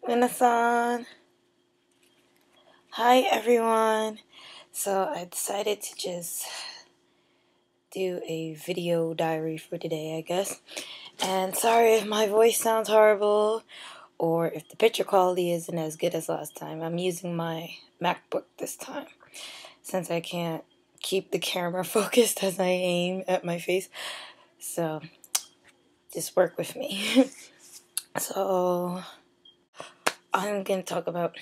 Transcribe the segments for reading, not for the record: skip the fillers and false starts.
Minasan. Hi everyone. So I decided to just do a video diary for today, I guess. And sorry if my voice sounds horrible or if the picture quality isn't as good as last time. I'm using my MacBook this time since I can't keep the camera focused as I aim at my face. So just work with me. So I'm going to talk about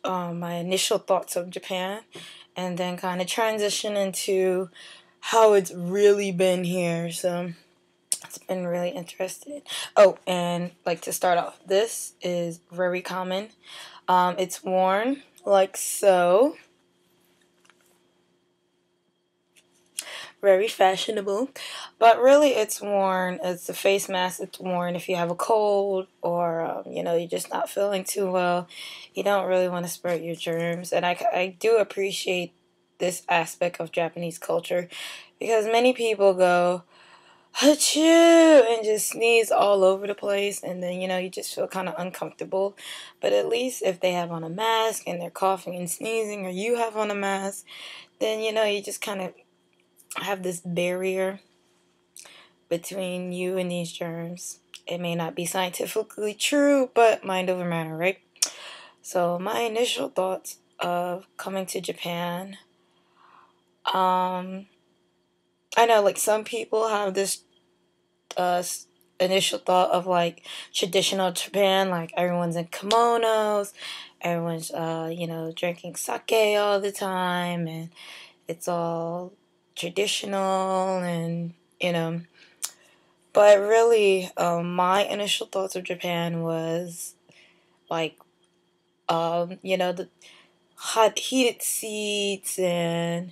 my initial thoughts of Japan and then kind of transition into how it's really been here. So it's been really interesting. Oh, and like to start off, this is very common. It's worn like so. Very fashionable, but really it's worn, it's a face mask. It's worn if you have a cold or you're just not feeling too well. You don't really want to spread your germs, and I do appreciate this aspect of Japanese culture because many people go achoo and just sneeze all over the place, and then you just feel kind of uncomfortable. But at least if they have on a mask and they're coughing and sneezing, or you have on a mask, then you just kind of have this barrier between you and these germs. It may not be scientifically true, but mind over matter, right? So my initial thoughts of coming to Japan, I know like some people have this initial thought of like traditional Japan, like everyone's in kimonos, everyone's drinking sake all the time, and it's all traditional, and but really, my initial thoughts of Japan was like, the hot heated seats and,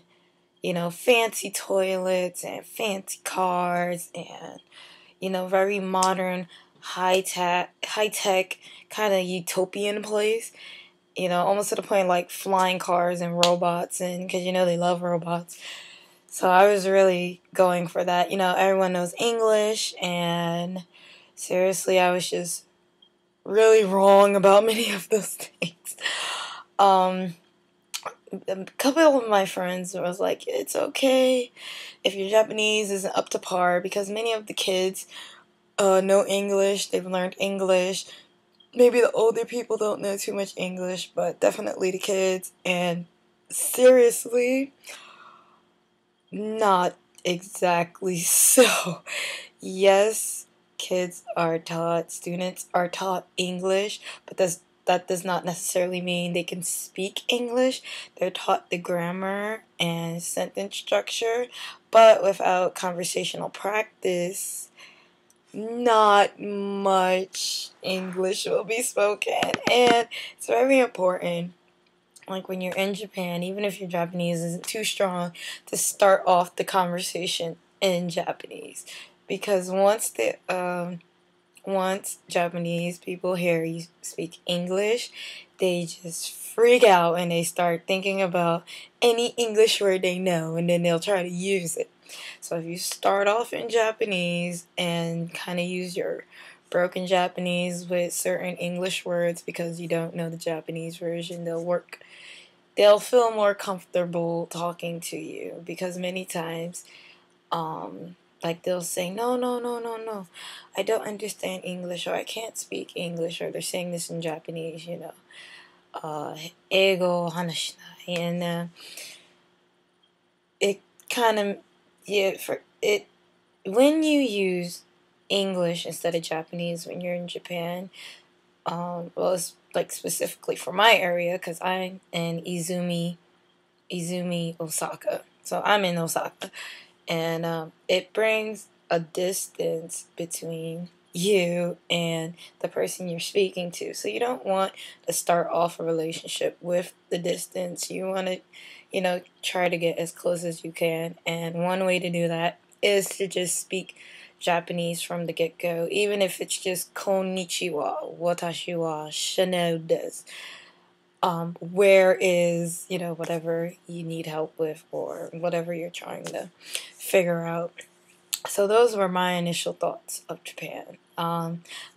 fancy toilets and fancy cars and, very modern, high tech kind of utopian place. Almost to the point like flying cars and robots, and because they love robots. So I was really going for that. Everyone knows English, and seriously, I was just really wrong about many of those things. A couple of my friends was like, it's okay if your Japanese isn't up to par, because many of the kids know English, they've learned English. Maybe the older people don't know too much English, but definitely the kids. And seriously, not exactly so. Yes, students are taught English, but that does not necessarily mean they can speak English. They're taught the grammar and sentence structure, but without conversational practice, not much English will be spoken. And it's very important, like when you're in Japan, even if your Japanese isn't too strong, to start off the conversation in Japanese, because once Japanese people hear you speak English, they just freak out and they start thinking about any English word they know, and then they'll try to use it. So if you start off in Japanese and kind of use your broken Japanese with certain English words because you don't know the Japanese version, they'll feel more comfortable talking to you, because many times like they'll say, no, I don't understand English, or I can't speak English, or they're saying this in Japanese, Eigo hanashinai, and it kind of, for it, when you use English instead of Japanese when you're in Japan, well, it's like specifically for my area because I'm in Izumi, Osaka. So I'm in Osaka, and it brings a distance between you and the person you're speaking to. So you don't want to start off a relationship with the distance. You want to, try to get as close as you can. And one way to do that is to just speak Japanese from the get-go, even if it's just konnichiwa, watashi wa Chanel desu. Where is, whatever you need help with, or whatever you're trying to figure out. So those were my initial thoughts of Japan.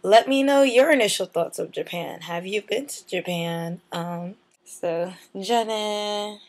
Let me know your initial thoughts of Japan. Have you been to Japan? So, じゃあね